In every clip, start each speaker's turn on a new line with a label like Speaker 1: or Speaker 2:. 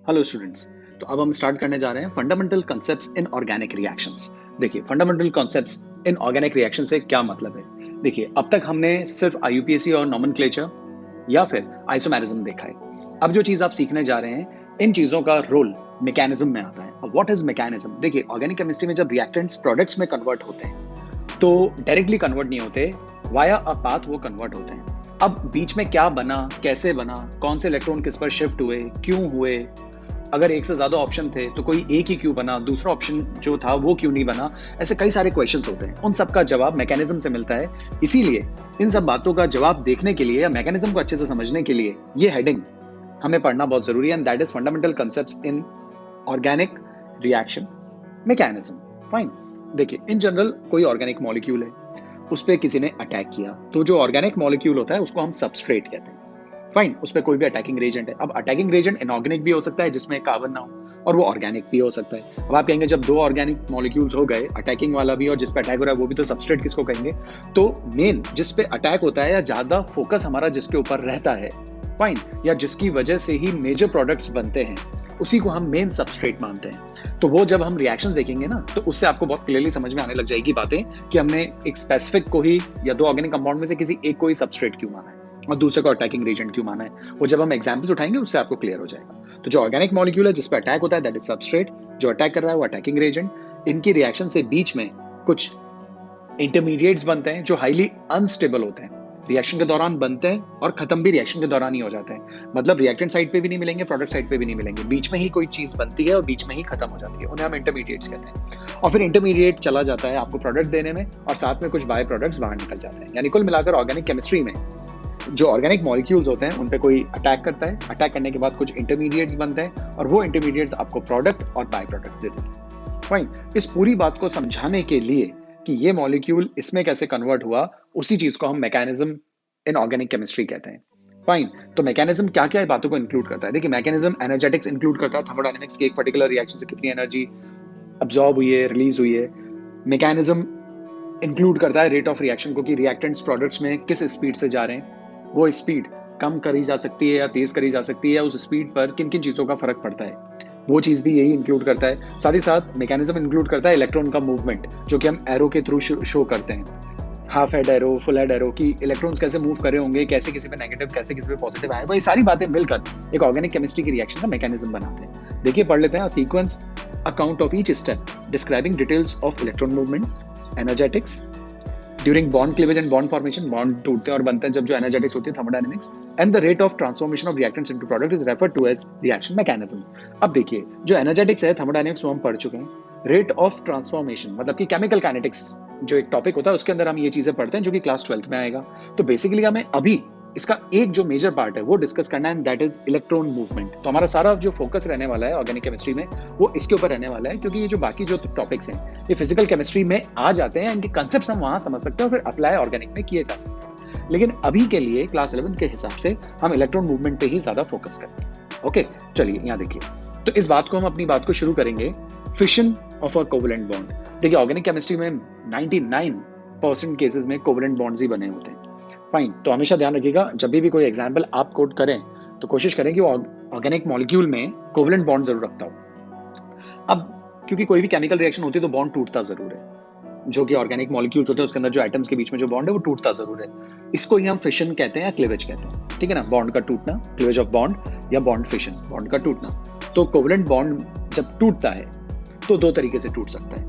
Speaker 1: Hello students. तो अब हम स्टार्ट करने जा रहे हैं fundamental concepts in organic reactions. देखिए, fundamental concepts in organic reaction से क्या मतलब है। देखिए, अब तक हमने सिर्फ आईयूपीएसी और नोमेनक्लेचर या फिर आइसोमेरिज्म देखा है। अब जो चीज आप सीखने जा रहे हैं, इन चीजों का रोल मैकेनिज्म में आता है। अब व्हाट इज मैकेनिज्म? देखिए, ऑर्गेनिक केमिस्ट्री में जब रिएक्टेंट्स प्रोडक्ट्स में कन्वर्ट होते हैं तो डायरेक्टली कन्वर्ट नहीं होते, वाया अ पाथ वो कन्वर्ट होते हैं। अब बीच में क्या बना, कैसे बना, कौन से इलेक्ट्रॉन किस पर शिफ्ट हुए, क्यों हुए, अगर एक से ज्यादा ऑप्शन थे तो कोई एक ही क्यों बना, दूसरा ऑप्शन जो था वो क्यों नहीं बना, ऐसे कई सारे क्वेश्चंस होते हैं। उन सब का जवाब मैकेनिज्म से मिलता है। इसीलिए इन सब बातों का जवाब देखने के लिए या मैकेनिज्म को अच्छे से समझने के लिए ये हेडिंग हमें पढ़ना बहुत जरूरी है, and that is fundamental concepts in organic reaction mechanism. Fine. देखिए, इन जनरल कोई ऑर्गेनिक मॉलिक्यूल है, उस पर किसी ने अटैक किया, तो जो ऑर्गेनिक मॉलिक्यूल होता है उसको हम सबस्ट्रेट कहते हैं। फाइन, उस पर कोई भी अटैकिंग रेजेंट है। अब अटैकिंग रेजेंट इनऑर्गेनिक भी हो सकता है जिसमें कार्बन ना हो, और वो ऑर्गेनिक भी हो सकता है। अब आप कहेंगे जब दो ऑर्गेनिक मॉलिक्यूल्स हो गए, अटैकिंग वाला भी और जिस पे अटैक हो रहा है वो भी, तो सबस्ट्रेट किसको कहेंगे? तो मेन जिस पे अटैक होता है या ज्यादा फोकस हमारा जिसके ऊपर रहता है, फाइन, या जिसकी वजह से ही मेजर प्रोडक्ट्स बनते हैं, उसी को हम मेन सबस्ट्रेट मानते हैं। तो वो जब हम रिएक्शन देखेंगे ना, तो उससे आपको बहुत क्लियरली समझ में आने लग जाएगी बातें कि हमने एक स्पेसिफिक को ही या दो ऑर्गेनिक कंपाउंड में से किसी एक को ही सबस्ट्रेट क्यों माना है और दूसरे को अटैकिंग रेजेंट क्यों माना है। वो जब हम एग्जाम्पल्स उठाएंगे उससे आपको क्लियर हो जाएगा। तो जो ऑर्गेनिक मॉलिक्यूल है जिस पर अटैक होता है दैट इज सबस्ट्रेट, जो अटैक कर रहा है वो अटैकिंग रेजेंट। इनकी रिएक्शन से बीच में कुछ इंटरमीडिएट्स बनते हैं जो हाईली अनस्टेबल होते हैं, रिएक्शन के दौरान बनते हैं और खत्म भी रिएक्शन के दौरान ही हो जाते हैं। मतलब रिएक्टेंट साइड पे भी नहीं मिलेंगे, प्रोडक्ट साइड पे भी नहीं मिलेंगे, बीच में ही कोई चीज बनती है और बीच में ही खत्म हो जाती है। उन्हें हम इंटरमीडिएट्स कहते हैं। और फिर इंटरमीडिएट चला जाता है आपको प्रोडक्ट देने में, और साथ में कुछ बाय प्रोडक्ट्स बाहर निकल जाते हैं। यानी कुल मिलाकर ऑर्गेनिक केमिस्ट्री में जो ऑर्गेनिक मॉलिक्यूल्स होते हैं उन पे कोई अटैक करता है, अटैक करने के बाद कुछ इंटरमीडिएट्स बनते हैं और वो इंटरमीडिएट्स आपको प्रोडक्ट और बाय प्रोडक्ट देते हैं। फाइन। इस पूरी बात को समझाने के लिए कि ये मॉलिक्यूल इसमें कैसे कन्वर्ट हुआ, उसी चीज को हम मैकेनिज्म इन ऑर्गेनिक केमिस्ट्री कहते हैं। फाइन। तो मैकेनिज्म क्या क्या बातों को इंक्लूड करता है? देखिए, मैकेनिज्म एनर्जेटिक्स इंक्लूड करता है, थर्मोडायनेमिक्स की एक पर्टिकुलर रिएक्शन से कितनी एनर्जी अब्सॉर्ब हुई है, रिलीज हुई है। मैकेनिज्म इंक्लूड करता है रेट ऑफ रिएक्शन को, कि रिएक्टेंट्स प्रोडक्ट्स में किस स्पीड से जा रहे हैं, वो स्पीड कम करी जा सकती है या तेज करी जा सकती है, या उस स्पीड पर किन किन चीजों का फर्क पड़ता है, वो चीज भी यही इंक्लूड करता है। साथ ही साथ मैकेनिज्म इंक्लूड करता है इलेक्ट्रॉन का मूवमेंट, जो कि हम एरो के थ्रू शो करते हैं। Half head arrow, full head arrow, की इलेक्ट्रॉन्स कैसे मूव कर रहे होंगे, कैसे किसी पे नेगेटिव, कैसे किसी पे पॉजिटिव आएगा, ये सारी बातें मिलकर एक ऑर्गेनिक केमिस्ट्री की रिएक्शन का मैकेनिज्म बनाते हैं। देखिए, पढ़ लेते हैं sequence account of each step describing details of electron movement, energetics during bond cleavage and bond formation, bond टूटते हैं और बनते हैं जब जो एनर्जेटिक्स होती है, thermodynamics, and the rate of transformation of reactants into product is referred to as reaction mechanism. अब देखिए, जो एनर्जेटिक्स है, थर्मोडायनेमिक्स, वो हम पढ़ चुके हैं। रेट ऑफ ट्रांसफॉर्मेशन मतलब कि केमिकल काइनेटिक्स जो एक टॉपिक होता है उसके अंदर हम ये चीजें पढ़ते हैं, जो कि क्लास 12th में आएगा। तो बेसिकली हमें अभी इसका एक जो मेजर पार्ट है वो डिस्कस करना है, and that is electron movement. तो हमारा सारा जो फोकस रहने वाला है ऑर्गेनिक केमिस्ट्री में वो इसके ऊपर रहने वाला है, क्योंकि ये जो बाकी जो टॉपिक्स हैं ये फिजिकल केमिस्ट्री में आ जाते हैं, इनके कंसेप्ट हम वहां समझ सकते हैं और फिर अप्लाई ऑर्गेनिक में किए जा सकते हैं। लेकिन अभी के लिए क्लास 11 के हिसाब से हम इलेक्ट्रॉन मूवमेंट पे ही ज्यादा फोकस करेंगे। ओके, चलिए यहाँ देखिए। तो इस बात को हम अपनी बात को शुरू करेंगे fission of a covalent bond. देखिए, ऑर्गेनिक केमिस्ट्री में 99% केसेस में कोवलेंट बॉन्ड्स ही बने होते हैं। फाइन। तो हमेशा ध्यान रखिएगा, जब भी कोई एग्जाम्पल आप कोट करें तो कोशिश करें कि वो ऑर्गेनिक मॉलिक्यूल में कोवलेंट बॉन्ड जरूर रखता हो। अब क्योंकि कोई भी केमिकल रिएक्शन होती है तो बॉन्ड टूटता जरूर है, जो कि ऑर्गेनिक मॉलिक्यूल्स होते हैं उसके अंदर जो एटम्स के बीच में जो बॉन्ड है वो टूटता जरूर है। इसको ही हम फिशन कहते हैं या क्लीवेज कहते हैं, ठीक है ना। बॉन्ड का टूटना, क्लीवेज ऑफ बॉन्ड, या बॉन्ड फिशन, बॉन्ड का टूटना। तो कोवलेंट बॉन्ड जब टूटता है तो दो तरीके से टूट सकता है।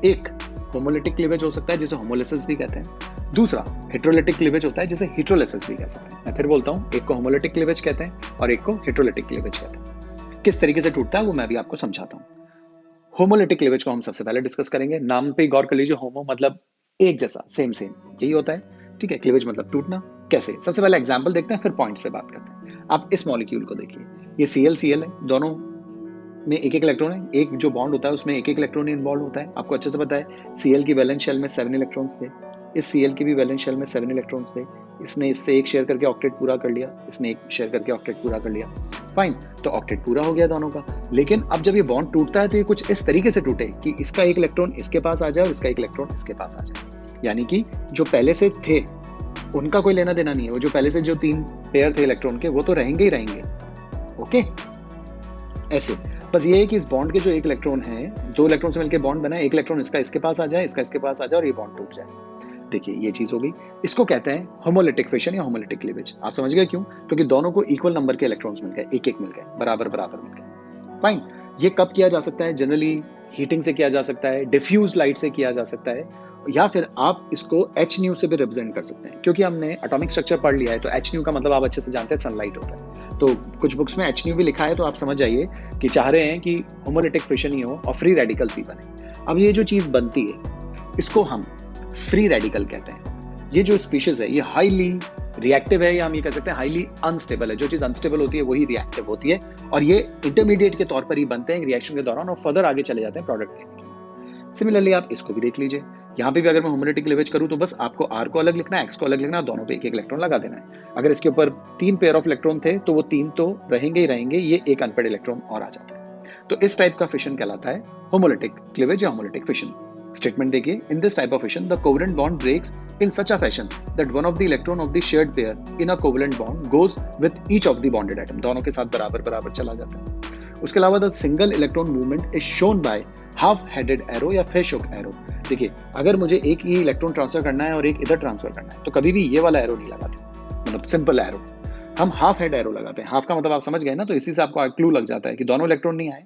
Speaker 1: एक होमोलिटिक क्लीवेज हो सकता है जिसे होमोलिसिस भी कहते हैं, दूसरा हेट्रोलिटिक क्लीवेज होता है जिसे हेट्रोलिसिस भी कह सकते हैं। मैं फिर बोलता हूं, एक को होमोलिटिक क्लीवेज कहते हैं और एक को हेट्रोलिटिक क्लीवेज कहते हैं। किस तरीके से टूटता है वो मैं भी आपको समझाता हूं। होमोलिटिक क्लीवेज को हम सबसे पहले डिस्कस करेंगे। नाम पे गौर कर लीजिए, होमो मतलब एक जैसा, सेम सेम, यही होता है, ठीक है। क्लीवेज मतलब टूटना। कैसे? सबसे पहले एग्जांपल देखते हैं, फिर पॉइंट्स पे बात करते हैं। आप इस मॉलिक्यूल को देखिए, ये Cl है, दोनों में एक एक इलेक्ट्रॉन है। एक जो बॉन्ड होता है उसमें एक एक इलेक्ट्रॉन इन्वॉल्व होता है। आपको अच्छे से पता है Cl की वैलेंस शेल में 7 इलेक्ट्रॉन्स थे, इस Cl की भी वैलेंस शेल में 7 इलेक्ट्रॉन्स थे। इसने इससे एक शेयर करके ऑक्टेट पूरा कर लिया, इसने एक शेयर करके ऑक्टेट पूरा कर लिया। फाइन। तो ऑक्टेट पूरा हो गया दोनों का। लेकिन अब जब ये बॉन्ड टूटता है तो ये कुछ इस तरीके से टूटे कि इसका एक इलेक्ट्रॉन इसके पास आ जाए और इसका एक इलेक्ट्रॉन इसके पास आ जाए। यानी कि जो पहले से थे उनका कोई लेना देना नहीं है, वो जो पहले से जो 3 पेयर थे इलेक्ट्रॉन के वो तो रहेंगे ही रहेंगे। ओके, ऐसे। बस ये है कि इस बॉन्ड के जो एक इलेक्ट्रॉन है, दो इलेक्ट्रॉन से मिलकर बॉन्ड बना है, एक इलेक्ट्रॉन इसका इसके पास आ जाए, इसका इसके पास आ जाए और ये बॉन्ड टूट जाए। देखिए ये चीज हो गई। इसको कहते हैं होमोलिटिक फिशन या होमोलिटिक क्लीवेज। आप समझ गए क्यों? क्योंकि दोनों को इक्वल नंबर के इलेक्ट्रॉन्स मिल गए, एक एक मिल गए, बराबर बराबर मिल गए। फाइन। ये कब किया जा सकता है? जनरली हीटिंग से किया जा सकता है, डिफ्यूज लाइट से किया जा सकता है, या फिर आप इसको एच न्यू से भी रिप्रेजेंट कर सकते हैं। क्योंकि हमने एटॉमिक स्ट्रक्चर पढ़ लिया है, तो एच न्यू का मतलब आप अच्छे से जानते हैं, सनलाइट होता है। तो कुछ बुक्स में एच न्यू भी लिखा है, तो आप समझ जाइए कि चाह रहे हैं कि होमोलिटिक फिशन ही हो और फ्री रेडिकल्स ही बने। अब ये जो चीज बनती है, इसको हम फ्री रेडिकल कहते हैं। ये जो स्पीशीज है, ये हाईली रिएक्टिव है, या हम ये कह सकते हैं हाईली अनस्टेबल है। जो चीज अनस्टेबल होती है वही रिएक्टिव होती है, और ये इंटरमीडिएट के तौर पर ही बनते हैं रिएक्शन के दौरान और फर्दर आगे चले जाते हैं प्रोडक्ट देने के लिए। सिमिलरली आप इसको भी देख लीजिए, यहाँ पे भी अगर मैं होमोलिटिक क्लीवेज करूँ तो बस आपको R को अलग लिखना है, X को अलग लिखना है, दोनों पे एक एक इलेक्ट्रॉन लगा देना है। अगर इसके ऊपर 3 पेयर ऑफ इलेक्ट्रॉन थे तो वो 3 तो रहेंगे ही रहेंगे, ये एक अनपेड इलेक्ट्रॉन और आ जाता है। तो इस टाइप का फिशन कहलाता है होमोलिटिक क्लीवेज या होमोलिटिक फिशन। स्टेटमेंट देखिए, in this type of fission the covalent bond breaks in such a fashion that one of the electron of the shared pair in a covalent bond goes with each of the bonded atom. दोनों के साथ बराबर बराबर चला जाता है। उसके अलावा the single electron movement is shown by half headed arrow या फिश हुक एरो। देखिए, अगर मुझे एक ही इलेक्ट्रॉन ट्रांसफर करना है और एक इधर ट्रांसफर करना है, तो कभी भी ये वाला एरो नहीं लगाते, मतलब सिंपल एरो। हम हाफ हेड एरो लगाते हैं। हाफ का मतलब आप समझ गए ना, तो इसी से आपको क्लू लग जाता है कि दोनों इलेक्ट्रॉन नहीं आए,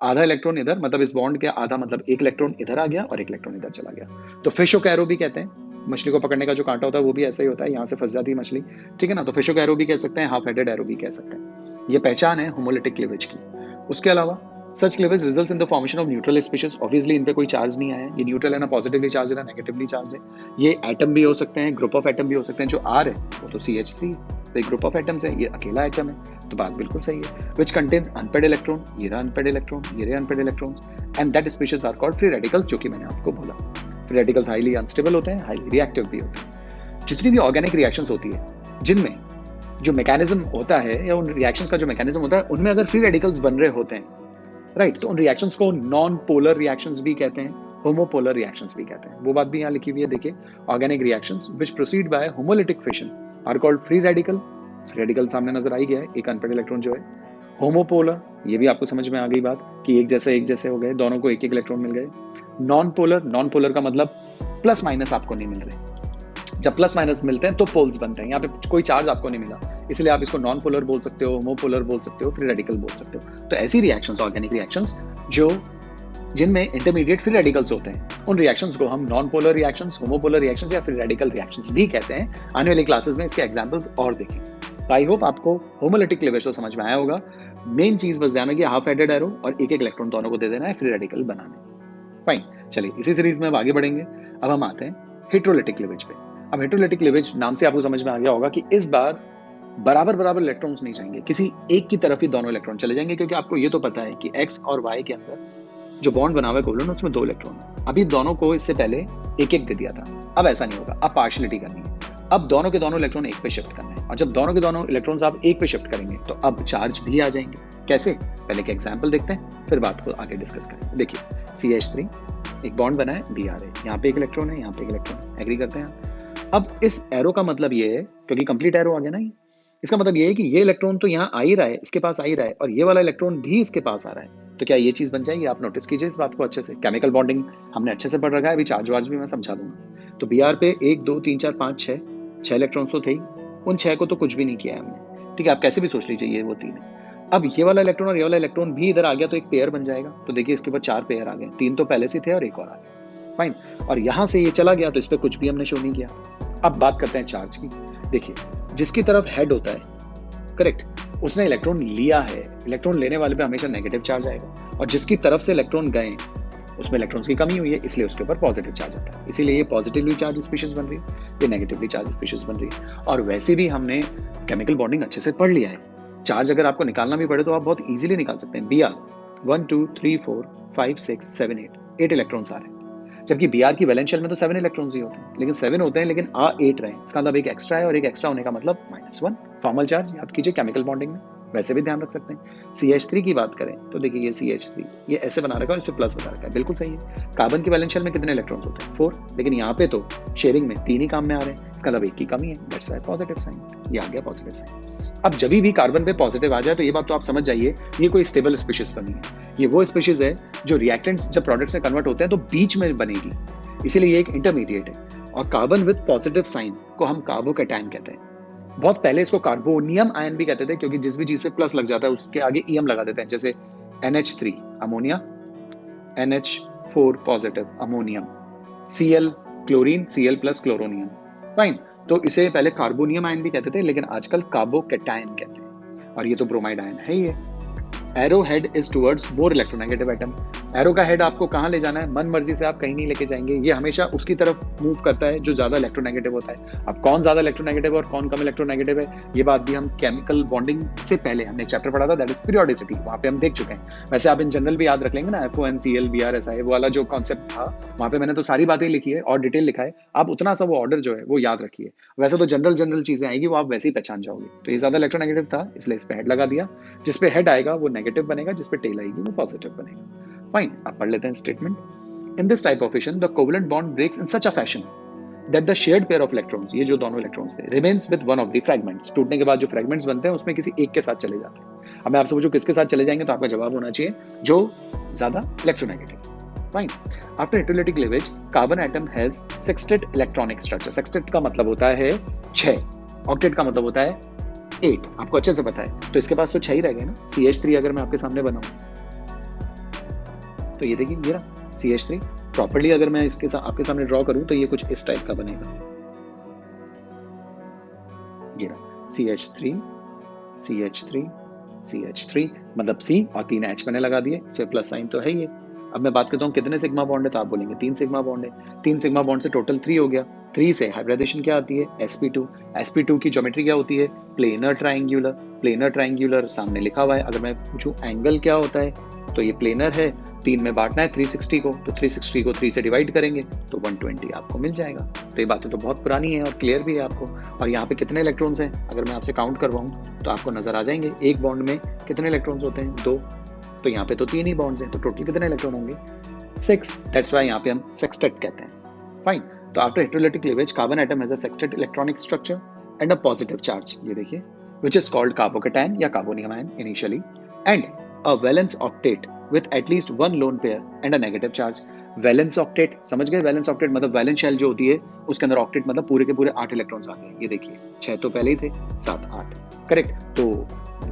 Speaker 1: आधा इलेक्ट्रॉन इधर, मतलब इस बॉन्ड के आधा, मतलब एक इलेक्ट्रॉन इधर आ गया और एक इलेक्ट्रॉन इधर चला गया। तो फिश हुक एरो भी कहते हैं। मछली को पकड़ने का जो कांटा होता है वो भी ऐसा ही होता है, यहाँ से फंस जाती है मछली, ठीक है ना। तो फिश हुक एरो भी कह सकते हैं, हाफ हेडेड एरो भी कह सकते हैं। ये पहचान है होमोलिटिक क्लीवेज की। उसके अलावा such cleavage results in the formation of neutral species. Obviously इन पे कोई चार्ज नहीं आया, ये न्यूट्रल है ना, पॉजिटिवली चार्ज है ना नेगेटिवली चार्ज है। ये एटम भी हो सकते हैं, ग्रुप ऑफ एटम भी हो सकते हैं। जो R है वो तो CH3, तो एक ग्रुप ऑफ एटम्स है, ये अकेला एटम है, तो बात बिल्कुल सही है। विच कंटेन्स अनपेड इलेक्ट्रॉन, ये रहा अनपेड इलेक्ट्रॉन, ये रहे unpaired electrons, and that species are called free radicals, जो कि मैंने आपको बोला। फ्री रेडिकल्स हाईली अनस्टेबल होते हैं, हाईली रिएक्टिव भी होते हैं। जितनी भी ऑर्गेनिक रिएक्शंस होती है, जिनमें जो मैकेनिज्म होता है या उन रिएक्शंस का जो मैकेनिज्म होता है, उनमें अगर फ्री रेडिकल्स बन रहे होते हैं, राइट, तो उन रिएक्शंस को नॉन पोलर रिएक्शंस भी कहते हैं, होमोपोलर रिएक्शंस भी कहते हैं। वो बात भी यहाँ लिखी हुई है, देखिए, organic reactions which proceed by homolytic fission are called free radical. Free radical सामने नजर आई गया है, एक अनपेड इलेक्ट्रॉन जो है। होमोपोलर, ये भी आपको समझ में आ गई बात कि एक जैसे हो गए, दोनों को एक एक इलेक्ट्रॉन मिल गए। नॉन पोलर, नॉन पोलर का मतलब प्लस माइनस आपको नहीं मिल रहे। जब प्लस माइनस मिलते हैं तो पोल्स बनते हैं, यहाँ पे कोई चार्ज आपको नहीं मिला, इसलिए आप इसको नॉन पोलर बोल सकते हो, होमोपोलर बोल सकते हो, फ्री रेडिकल बोल सकते हो। तो ऐसी रिएक्शंस, ऑर्गेनिक रिएक्शंस जो जिनमें इंटरमीडिएट फ्री रेडिकल्स होते हैं, उन रिएक्शंस को हम non polar reactions, homopolar reactions या फ्री रेडिकल रिएक्शंस भी कहते हैं। आने वाली क्लासेस में इसके एग्जांपल्स और देखेंगे। आई होप आपको होमोलिटिक क्लीवेज तो समझ में आया होगा। मेन चीज बस ध्यान रखिए, हाफ हेडेड एरो और एक एक इलेक्ट्रॉन दोनों को दे देना है फ्री रेडिकल बनाने। फाइन, चलिए इसी सीरीज में अब आगे बढ़ेंगे। अब हम आते हैं हेटेरोलिटिक क्लीवेज पे। अब हेटेरोलिटिक क्लीवेज नाम से आपको समझ में आ गया होगा कि इस बार बराबर बराबर इलेक्ट्रॉन्स नहीं जाएंगे, किसी एक की तरफ ही दोनों इलेक्ट्रॉन चले जाएंगे, क्योंकि आपको ये तो पता है कि X और Y के अंदर जो बॉन्ड बना हुआ है कोवेलेंट, उसमें 2 इलेक्ट्रॉन है। अभी दोनों को इससे पहले एक एक दे दिया था, अब ऐसा नहीं होगा, अब पार्शियलिटी करनी है। अब दोनों के दोनों इलेक्ट्रॉन एक पे शिफ्ट करना है, और जब दोनों के दोनों इलेक्ट्रॉन्स आप एक पे शिफ्ट करेंगे तो अब चार्ज भी आ जाएंगे। कैसे? पहले के एग्जाम्पल देखते हैं, फिर बात को आगे डिस्कस करेंगे। देखिए, CH3 एक बॉन्ड बना है, Br है, यहाँ पे एक इलेक्ट्रॉन है, यहाँ पे एक इलेक्ट्रॉन है, एग्री करते हैं। अब इस एरो का मतलब ये है, क्योंकि कंप्लीट एरो आ गया ना, इसका मतलब ये है कि ये इलेक्ट्रॉन तो यहाँ आ ही रहा है, इसके पास आ ही रहा है, और ये वाला इलेक्ट्रॉन भी इसके पास आ रहा है। तो क्या ये चीज बन जाएगी? आप नोटिस कीजिए इस बात को अच्छे से। केमिकल बॉन्डिंग हमने अच्छे से पढ़ रखा है, अभी चार्ज वार्ज भी मैं समझा दूंगा। तो Br पे 1 2 3 4 5 6 इलेक्ट्रॉन्स तो थे ही, उन 6 को तो कुछ भी नहीं किया है हमने, ठीक है। आप कैसे भी सोच लीजिए ये वो 3 है। अब ये वाला इलेक्ट्रॉन और ये वाला इलेक्ट्रॉन भी इधर आ गया तो एक पेयर बन जाएगा। तो देखिए इसके ऊपर 4 पेयर आ गए, 3 तो पहले से थे और एक और आ गया। फाइन, और यहां से ये चला गया तो इस पर कुछ भी हमने शो नहीं किया। अब बात करते हैं चार्ज की। देखिए, जिसकी तरफ हेड होता है, करेक्ट, उसने इलेक्ट्रॉन लिया है, इलेक्ट्रॉन लेने वाले पे हमेशा नेगेटिव चार्ज आएगा, और जिसकी तरफ से इलेक्ट्रॉन गए उसमें इलेक्ट्रॉन्स की कमी हुई है, इसलिए उसके ऊपर पॉजिटिव चार्ज आता है। इसीलिए ये पॉजिटिवली चार्ज स्पीशीज बन रही है, ये नेगेटिवली चार्ज स्पीशीज बन रही है। और वैसे भी हमने केमिकल बॉन्डिंग अच्छे से पढ़ लिया है। चार्ज अगर आपको निकालना भी पड़े तो आप बहुत इजीली निकाल सकते हैं। Br 1 2 3 4 5 6 7 8 इलेक्ट्रॉन्स आ रहे हैं, जबकि Br की वैलेंस शेल में तो 7 इलेक्ट्रॉन्स ही होते हैं, लेकिन 7 होते हैं लेकिन आ 8 रहे हैं। इसका मतलब एक एक्स्ट्रा है, और एक एक्स्ट्रा होने का मतलब -1 फॉर्मल चार्ज याद कीजिए केमिकल बॉन्डिंग में। वैसे भी ध्यान रख सकते हैं। CH3 की बात करें तो देखिए ये CH3 ये ऐसे बना रखा है, इस पे प्लस बता रखा है, बिल्कुल सही है। कार्बन की वैलेंस शेल में कितने इलेक्ट्रॉन्स होते हैं? 4, लेकिन यहाँ पे तो शेयरिंग में 3 ही काम में आ रहे हैं, इसका मतलब 1 की कमी है, दैट्स व्हाई पॉजिटिव साइन, ये आ गया पॉजिटिव साइन। अब जब भी कार्बन पे पॉजिटिव आ जाए तो ये बात तो आप समझ जाइए, ये कोई स्टेबल स्पीशीज बनी है। ये वो स्पीशीज है जो रिएक्टेंट्स जब प्रोडक्ट्स में कन्वर्ट होते हैं तो बीच में बनेगी, इसीलिए ये एक इंटरमीडिएट है। और कार्बन विद पॉजिटिव साइन को हम कार्बोकैटायन कहते हैं। बहुत पहले इसको कार्बोनियम आयन भी कहते थे, क्योंकि जिस भी चीज पे प्लस लग जाता है उसके आगे ईएम लगा देते हैं, जैसे NH3 ammonia, NH4 positive ammonium, Cl chlorine, Cl plus chloronium. Fine, तो इसे पहले कार्बोनियम आयन भी कहते थे, लेकिन आजकल कार्बोकैटायन कहते हैं। और ये तो ब्रोमाइड आयन है ही है। Arrow head is towards more electronegative atom. Arrow का हेड आपको कहाँ ले जाना है, मन मर्जी से आप कहीं नहीं लेके जाएंगे, ये हमेशा उसकी तरफ मूव करता है जो ज्यादा इलेक्ट्रोनेगेटिव होता है। अब कौन ज्यादा इलेक्ट्रोनेगेटिव है और कौन कम इलेक्ट्रोनेगेटिव है, ये बात भी हम केमिकल बॉन्डिंग से पहले हमने चैप्टर पढ़ा था, दैट इज पीरियोडिसिटी, वहां पे हम देख चुके हैं। वैसे आप इन जनरल भी याद रख लेंगे ना, FONCl BRSI वो वाला जो कॉन्सेप्ट था, वहां पे मैंने तो सारी बातें लिखी है और डिटेल लिखा है। आप उतना सा वो ऑर्डर जो है वो याद रखिए। वैसे तो जनरल चीजें आएगी वो आप वैसे ही पहचान जाओगे। तो ये ज्यादा इलेक्ट्रोनेगेटिव था, इसलिए इस पे हेड लगा दिया। जिसपे हेड आएगा वो नेगेटिव बनेगा, जिसपे टेल आएगी वो पॉजिटिव बनेगा। फाइन, आप पढ़ लेते हैं statement. In this type of fission the covalent bond breaks in such a fashion that the shared pair of electrons, ये जो दोनों इलेक्ट्रॉन्स थे, remains with one of the fragments. टूटने के बाद जो फ्रैगमेंट्स बनते हैं उसमें किसी एक के साथ चले जाते हैं। अब मैं आपसे पूछूं किसके साथ चले जाएंगे, तो आपका जवाब होना चाहिए जो ज्यादा electronegative. Fine, after heterolytic cleavage carbon atom has sextet electronic structure. Sextet का मतलब होता है 6, ऑक्टेट का मतलब होता है 8। आपको अच्छे से पता है, तो इसके पास तो 6 ही रह गए ना। CH3 अगर मैं आपके सामने बनाऊं तो ये देखिए मेरा CH3 प्रॉपर्ली अगर मैं इसके साथ आपके सामने ड्रॉ करूं तो ये कुछ इस टाइप का बनेगा। ये रहा CH3 CH3 CH3 मतलब C और 3 H मैंने लगा दिए, इस पे प्लस साइन तो है ही है। अब मैं बात करता हूँ कितने सिग्मा बॉन्ड है, तो आप बोलेंगे 3 सिग्मा बॉन्ड है। 3 सिग्मा बॉन्ड से टोटल 3 हो गया। 3 से हाइब्रिडाइजेशन क्या आती है, sp2। sp2 की ज्योमेट्री क्या होती है, प्लेनर ट्रायंगुलर। प्लेनर ट्रायंगुलर सामने लिखा हुआ है। अगर मैं पूछूं एंगल क्या होता है, तो ये प्लेनर है। 3 में बांटना है 360 को, तो 360 को 3 से डिवाइड करेंगे तो 120 आपको मिल जाएगा। तो ये बातें तो बहुत पुरानी है और क्लियर भी है आपको। और यहाँ पे कितने इलेक्ट्रॉन्स हैं, अगर मैं आपसे काउंट करवाऊं तो आपको नजर आ जाएंगे। एक बॉन्ड में कितने इलेक्ट्रॉन्स होते हैं, 2। तो यहाँ पे तो 3 ही बॉन्ड्स हैं, तो टोटल कितने इलेक्ट्रॉन होंगे, 6। दैट्स व्हाई यहाँ पे हम सेक्सटेट कहते हैं। फाइन, तो after heterolytic cleavage carbon atom has a sextet electronic structure and a positive charge, ये देखिए, व्हिच इज कॉल्ड कार्बोकैटायन या carbonium ion initially, and a valence octet with at least one lone pair and a negative charge। Valence octet समझ गए, valence octet मतलब valence shell जो होती है उसके अंदर ऑक्टेट मतलब पूरे के पूरे 8 इलेक्ट्रॉन्स आ गए। ये देखिए 6 तो पहले ही थे, 7 8 करेक्ट। तो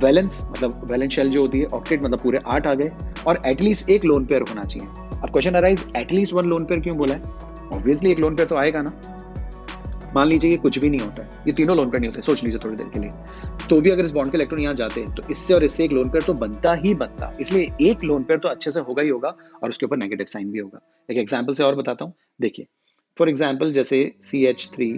Speaker 1: वैलेंस मतलब वैलेंस शेल जो होती है, ऑक्टेट मतलब पूरे 8 आ गए, और एटलीस्ट एक लोन पेयर होना चाहिए। अब question arise, at least 1 lone pair क्यों बोला है? ऑब्वियसली एक लोन पेयर तो आएगा ना। मान लीजिए ये कुछ भी नहीं होता है, ये तीनों लोन पेयर नहीं होते, सोच लीजिए थोड़ी देर के लिए, तो भी अगर इस बॉन्ड के इलेक्ट्रॉन यहाँ जाते हैं तो इससे और इससे एक लोन पेयर तो बनता ही बनता, इसलिए एक लोन पेयर तो अच्छे से होगा ही होगा, और उसके ऊपर नेगेटिव साइन भी होगा। एक एग्जांपल से और बताता हूँ, देखिए फॉर एग्जांपल जैसे CH3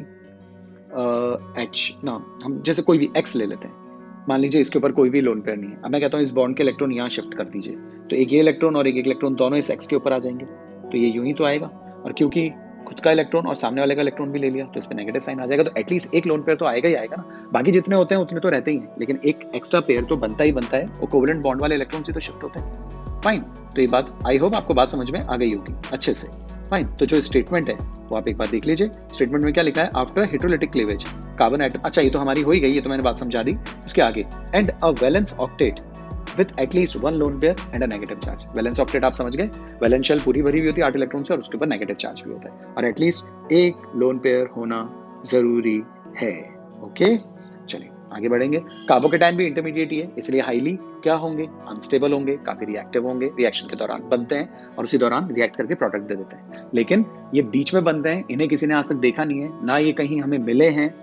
Speaker 1: H ना, हम जैसे कोई भी X ले लेते हैं। मान लीजिए इसके ऊपर कोई भी लोन पेयर नहीं है। अब मैं कहता हूँ इस बॉन्ड के इलेक्ट्रॉन यहाँ शिफ्ट कर दीजिए, तो एक ये इलेक्ट्रॉन और एक इलेक्ट्रॉन दोनों इस X के ऊपर आ जाएंगे, तो ये यूं ही तो आएगा। और क्योंकि खुद का इलेक्ट्रॉन और सामने वाले का इलेक्ट्रॉन भी ले लिया तो इस पे नेगेटिव साइन आ जाएगा। तो एटलीस्ट एक लोन पेयर तो आएगा ही आएगा ना। बाकी जितने होते हैं उतने तो रहते ही हैं, लेकिन एक एक्स्ट्रा पेयर तो बनता ही बनता है, वो कोवेलेंट बॉन्ड वाले इलेक्ट्रॉन से तो शिफ्ट होते हैं। फाइन, तो ये बात आई होप आपको बात समझ में आ गई होगी अच्छे से। फाइन, तो जो स्टेटमेंट है वो आप एक बार देख लीजिए। स्टेटमेंट में क्या लिखा है, after heterolytic cleavage carbon atom, अच्छा ये तो हमारी हो ही गई, ये तो मैंने बात समझा दी। उसके आगे and a valence octet with at least one lone pair and a negative charge। Valence octet आप समझ गए, वैलेंस शेल पूरी भरी हुई होती है 8 इलेक्ट्रॉन से, और उसके ऊपर नेगेटिव चार्ज भी होता है, और एटलीस्ट एक लोन पेयर होना जरूरी है। ओके, चलिए आगे बढ़ेंगे। कार्बोकैटायन भी इंटरमीडिएट ही है, इसलिए हाईली क्या होंगे, अनस्टेबल होंगे, काफी रिएक्टिव होंगे, रिएक्शन के दौरान बनते हैं और उसी दौरान रिएक्ट करके प्रोडक्ट दे देते हैं। लेकिन ये बीच में बनते हैं, इन्हें किसी ने आज तक देखा नहीं है, ना ये कहीं हमें मिले हैं,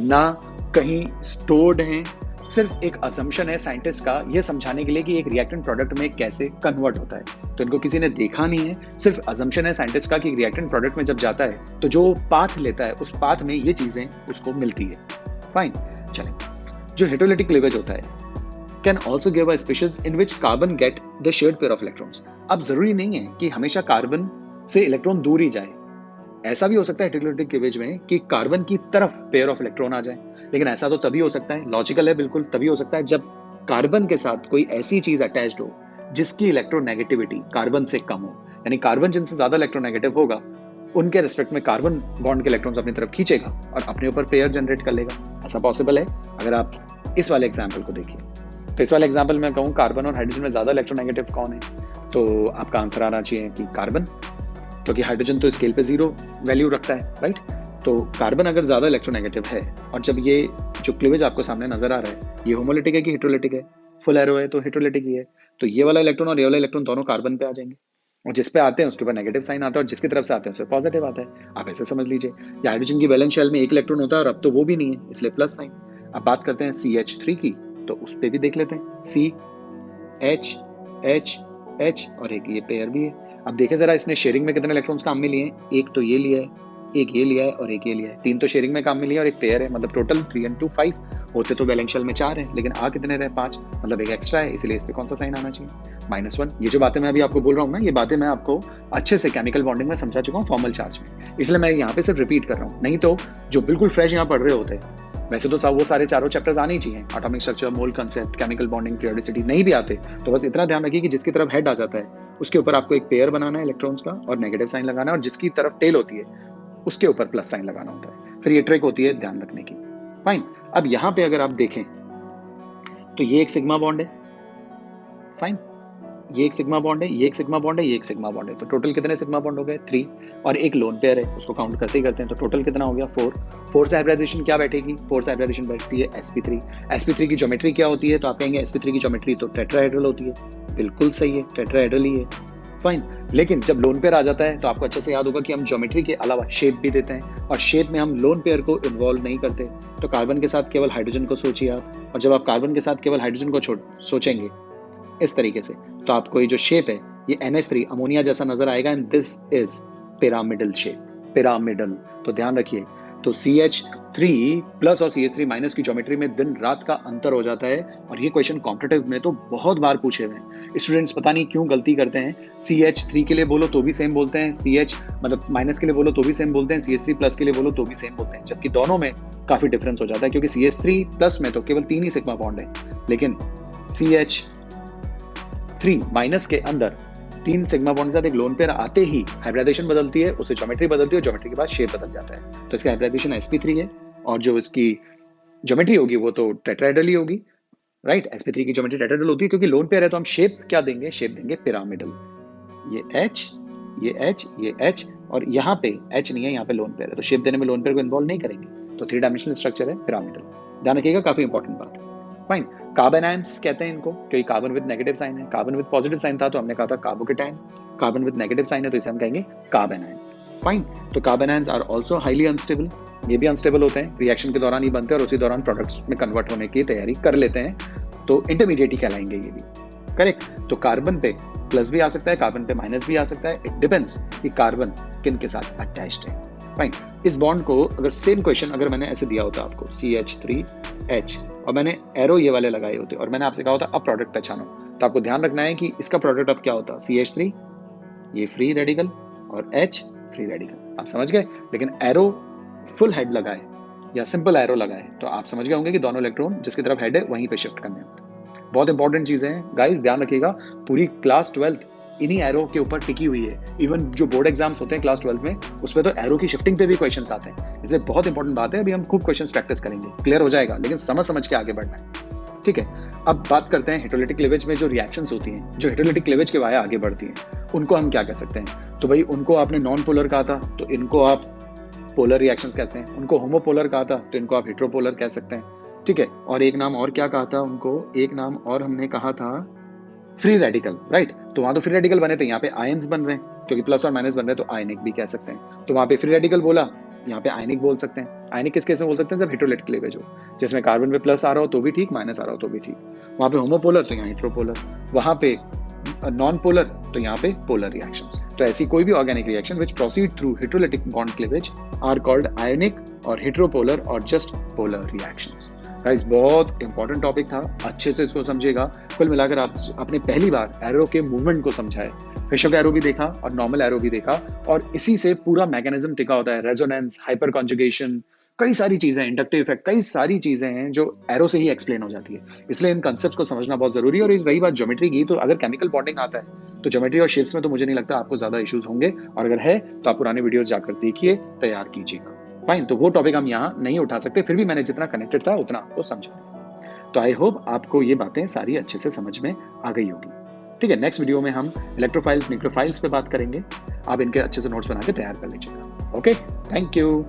Speaker 1: ना कहीं स्टोर्ड हैं। सिर्फ एक असम्पशन है साइंटिस्ट का ये समझाने के लिए कि एक रिएक्टेंट प्रोडक्ट में कैसे कन्वर्ट होता है, तो इनको किसी ने देखा नहीं है। सिर्फ असम्पशन है साइंटिस्ट का कि रिएक्टेंट प्रोडक्ट में जब जाता है तो जो पाथ लेता है उस पाथ में ये चीजें उसको मिलती है। फाइन, चलें। जो हेटेरोलिटिक क्लीवेज होता है can also give a species in which carbon get the shared pair of electrons. अब जरूरी नहीं है कि हमेशा कार्बन से इलेक्ट्रॉन दूर ही जाए, ऐसा भी हो सकता है हेटेरोलिटिक क्लीवेज में कि कार्बन की तरफ पेयर ऑफ इलेक्ट्रॉन आ जाए, लेकिन ऐसा तो तभी हो सकता है, लॉजिकल है बिल्कुल, तभी हो सकता है जब कार्बन के साथ कोई ऐसी चीज अटैच्ड हो जिसकी इलेक्ट्रोनेगेटिविटी कार्बन से कम हो। यानी कार्बन जिनसे ज्यादा इलेक्ट्रोनेगेटिव होगा उनके रिस्पेक्ट में कार्बन बॉन्ड के इलेक्ट्रॉन्स अपनी तरफ खींचेगा और अपने ऊपर पेयर जनरेट कर लेगा। ऐसा पॉसिबल है। अगर आप इस वाले एग्जाम्पल को देखिए। तो इस वाले एग्जाम्पल में कहूँ कार्बन और हाइड्रोजन में ज़्यादा इलेक्ट्रोनेगेटिव कौन है, तो आपका आंसर आना चाहिए कि कार्बन, क्योंकि हाइड्रोजन तो स्केल पे 0 वैल्यू रखता है, राइट। तो कार्बन अगर ज़्यादा इलेक्ट्रोनेगेटिव है, और जब ये जो क्लीवेज आपको सामने नजर आ रहा है ये होमोलिटिक है कि हेटेरोलिटिक है, फुल एरो है तो हेटेरोलिटिक ही है, तो ये वाला इलेक्ट्रॉन और ये वाला इलेक्ट्रॉन दोनों कार्बन पे आ जाएंगे, और जिस पे आते हैं उसके ऊपर नेगेटिव साइन आता है, और जिसकी तरफ से आते हैं उस पर पॉजिटिव आता है। आप ऐसे समझ लीजिए, या हाइड्रोजन की वैलेंस शेल में एक इलेक्ट्रॉन होता है और अब तो वो भी नहीं है, इसलिए प्लस साइन। अब बात करते हैं CH3 की, तो उस पर भी देख लेते हैं, C H H H और एक ये पेयर भी है। अब देखें जरा, इसने शेयरिंग में कितने इलेक्ट्रॉन्स काम में लिए हैं, एक तो ये लिया है, एक ये लिया है और एक ये लिया है, 3 तो शेयरिंग में काम में लिया और एक पेयर है, मतलब टोटल 3 and 2 5 होते तो वैलेंस शेल में 4 है, लेकिन आ कितने रहे 5, मतलब एक एक्स्ट्रा है, इसलिए इस पे कौन सा साइन आना चाहिए, -1। ये जो बातें मैं अभी आपको बोल रहा हूँ ना, ये बातें मैं आपको अच्छे से केमिकल बॉन्डिंग में समझा चुका हूँ फॉर्मल चार्ज में, इसलिए मैं यहाँ पे सिर्फ रिपीट कर रहा हूँ। नहीं तो जो बिल्कुल फ्रेश यहाँ पढ़ रहे होते हैं, वैसे तो वो सारे चारों चैप्टर्स आने ही चाहिए, एटॉमिक स्ट्रक्चर, मोल कंसेप्ट, केमिकल बॉन्डिंग, पीरियोडिसिटी, नहीं भी आते तो बस इतना ध्यान रखिए कि जिसकी तरफ हेड आ जाता है उसके ऊपर आपको एक पेयर बनाना है इलेक्ट्रॉन्स का और नेगेटिव साइन लगाना है, और जिसकी तरफ टेल होती है उसके ऊपर प्लस साइन लगाना होता है। फिर ये ट्रिक होती है ध्यान रखने की। फाइन। अब यहाँ पे अगर आप देखें तो ये एक सिग्मा बॉन्ड है, फाइन, ये एक सिग्मा बॉन्ड है, ये एक सिग्मा बॉन्ड है, ये एक सिग्मा बॉन्ड है, तो टोटल कितने सिग्मा बॉन्ड हो गए 3, और एक लोन पेयर है, उसको काउंट करते ही करते हैं, तो टोटल कितना हो गया 4। 4 से हाइब्रिडाइजेशन क्या बैठेगी, 4 से हाइब्रिडाइजेशन बैठती है sp3। sp3 की ज्योमेट्री क्या होती है, तो आप कहेंगे sp3 की ज्योमेट्री तो टेट्राहेड्रल होती है, बिल्कुल सही है, टेट्राहेड्रल ही है, फाइन। लेकिन जब लोन पेयर आ जाता है तो आपको अच्छे से याद होगा कि हम ज्योमेट्री के अलावा शेप भी देते हैं, और शेप में हम लोन पेयर को इन्वॉल्व नहीं करते। तो कार्बन के साथ केवल हाइड्रोजन को सोचिए आप, और जब आप कार्बन के साथ केवल हाइड्रोजन को सोचेंगे इस तरीके से, तो आपको ये जो शेप है ये NH3 अमोनिया जैसा नजर आएगा, and this is pyramidal shape, pyramidal. तो ध्यान रखिए, तो CH3 प्लस और CH3 माइनस की ज्योमेट्री में दिन रात का अंतर हो जाता है, और ये क्वेश्चन कॉम्पिटिटिव में तो बहुत बार पूछे हुए हैं। स्टूडेंट्स पता नहीं क्यों गलती करते हैं, CH3 के लिए बोलो तो भी सेम बोलते हैं, CH मतलब माइनस के लिए बोलो तो भी सेम बोलते हैं, CH3 प्लस के लिए बोलो तो भी सेम बोलते हैं, जबकि दोनों में काफी डिफरेंस हो जाता है, क्योंकि CH3 प्लस में तो केवल 3 ही सिग्मा बॉन्ड है, लेकिन CH3 माइनस के अंदर 3 सिग्मा बॉन्ड के साथ एक लोन पेयर आते ही हाइब्रिडाइजेशन बदलती है, उससे ज्योमेट्री बदलती है, ज्योमेट्री के बाद शेप बदल जाता है। तो इसका हाइब्रिडाइजेशन sp3 है, और जो इसकी ज्योमेट्री होगी वो तो टेट्राहेड्रल ही होगी, राइट। sp3 की ज्योमेट्री टेट्राहेड्रल होती है, क्योंकि लोन पेयर है तो हम शेप क्या देंगे, शेप देंगे पिरामिडल। ये H, ये H, ये H, और यहाँ पे H नहीं है, यहाँ पे लोन पेयर है, तो शेप देने में लोन पेयर को इन्वॉल्व नहीं करेंगे, तो 3 डायमेंशनल स्ट्रक्चर है पिरामिडल। ध्यान रखिएगा, काफी इंपॉर्टेंट बात है। फाइन। कार्बन आयंस कहते हैं इनको, क्योंकि कार्बन विद नेगेटिव साइन है, कार्बन विद पॉजिटिव साइन था तो हमने कहा था carbocation, carbon with negative sign है तो इसे हम कहेंगे कार्बन आयन। फाइन। तो carbanions are also highly unstable, ये भी अनस्टेबल होते हैं, रिएक्शन के दौरान ही बनते हैं और उसी दौरान प्रोडक्ट्स में कन्वर्ट होने की तैयारी कर लेते हैं, तो इंटरमीडिएट ही कहलाएंगे ये भी, करेक्ट। तो कार्बन पे प्लस भी आ सकता है, कार्बन पे माइनस भी आ सकता है, इट डिपेंड्स कि कार्बन किन के साथ अटैच्ड है। फाइन। इस बॉन्ड को अगर सेम क्वेश्चन अगर मैंने ऐसे दिया होता आपको CH3H, और मैंने एरो ये वाले लगाए होते और मैंने आपसे कहा होता अब प्रोडक्ट पहचानो, तो आपको ध्यान रखना है कि इसका प्रोडक्ट अब क्या होता, CH3 ये फ्री रेडिकल और H फ्री रेडिकल, आप समझ गए। लेकिन एरो फुल हेड लगाए या सिंपल एरो लगाए तो आप समझ गए होंगे कि दोनों इलेक्ट्रॉन जिसकी तरफ हेड है वहीं पे शिफ्ट करने होते हैं। बहुत इंपॉर्टेंट चीजें हैं गाइस, ध्यान रखिएगा, पूरी क्लास 12 इन्हीं एरो के ऊपर टिकी हुई है। इवन जो बोर्ड एग्जाम्स होते हैं क्लास 12 में उसमें तो एरो की शिफ्टिंग पे भी क्वेश्चंस आते हैं, इसलिए बहुत इंपॉर्टेंट बात है। अभी हम खूब क्वेश्चंस प्रैक्टिस करेंगे, क्लियर हो जाएगा, लेकिन समझ के आगे बढ़ना है, ठीक है। अब बात करते हैं हेटेरोलिटिक क्लीवेज में जो रिएक्शंस होती हैं, जो हेटेरोलिटिक क्लीवेज के वाया आगे बढ़ती हैं, उनको हम क्या कह सकते हैं। तो भाई उनको आपने नॉन पोलर कहा था तो इनको आप पोलर रिएक्शंस कहते हैं, उनको होमोपोलर कहा था तो इनको आप हेटेरोपोलर कह सकते हैं, ठीक है। और एक नाम और क्या कहा था उनको, एक नाम और हमने कहा था फ्री रेडिकल, राइट। तो वहां तो फ्री रेडिकल बने थे, यहाँ पे आयंस बन रहे हैं, क्योंकि प्लस और माइनस बन रहे हैं तो आयनिक भी कह सकते हैं। तो वहां पे फ्री रेडिकल बोला, यहाँ पे आयनिक बोल सकते हैं। आयनिक किस केस में बोल सकते हैं, जब हेटेरोलिटिक क्लीवेज हो, जिसमें कार्बन पे प्लस आ रहा हो तो भी ठीक, माइनस आ रहा हो तो भी ठीक। वहां पे होमोपोलर तो यहाँ हेटेरोपोलर, वहां पे नॉन पोलर तो यहाँ पे पोलर रिएक्शंस। तो ऐसी कोई भी organic reaction which proceed through heterolytic bond cleavage are called ionic और हेटेरोपोलर और जस्ट पोलर रिएक्शंस। गाइस बहुत इंपॉर्टेंट टॉपिक था, अच्छे से इसको समझिएगा। कुल मिलाकर आपने पहली बार एरो के मूवमेंट को समझा है, फिशर का एरो भी देखा और नॉर्मल एरो भी देखा, और इसी से पूरा मैकेनिज्म टिका होता है, रेजोनेंस, हाइपर कॉन्जुगेशन, कई सारी चीजें, इंडक्टिव इफेक्ट, कई सारी चीजें हैं जो एरो से ही एक्सप्लेन हो जाती है। इसलिए इन कंसेप्ट्स को समझना बहुत जरूरी है। और रही बात ज्योमेट्री की, तो अगर केमिकल बॉन्डिंग आता है तो ज्योमेट्री और शेप्स में तो मुझे नहीं लगता आपको ज्यादा इश्यूज होंगे, और अगर है तो आप पुराने वीडियोस जाकर देखिए, तैयार कीजिएगा। फाइन। तो वो टॉपिक हम यहाँ नहीं उठा सकते, फिर भी मैंने जितना कनेक्टेड था उतना आपको समझा दिया। तो आई होप आपको ये बातें सारी अच्छे से समझ में आ गई होगी। ठीक है, नेक्स्ट वीडियो में हम इलेक्ट्रोफाइल्स न्यूक्लियोफाइल्स पे बात करेंगे। आप इनके अच्छे से नोट्स बना के तैयार कर लीजिएगा। Okay, thank you.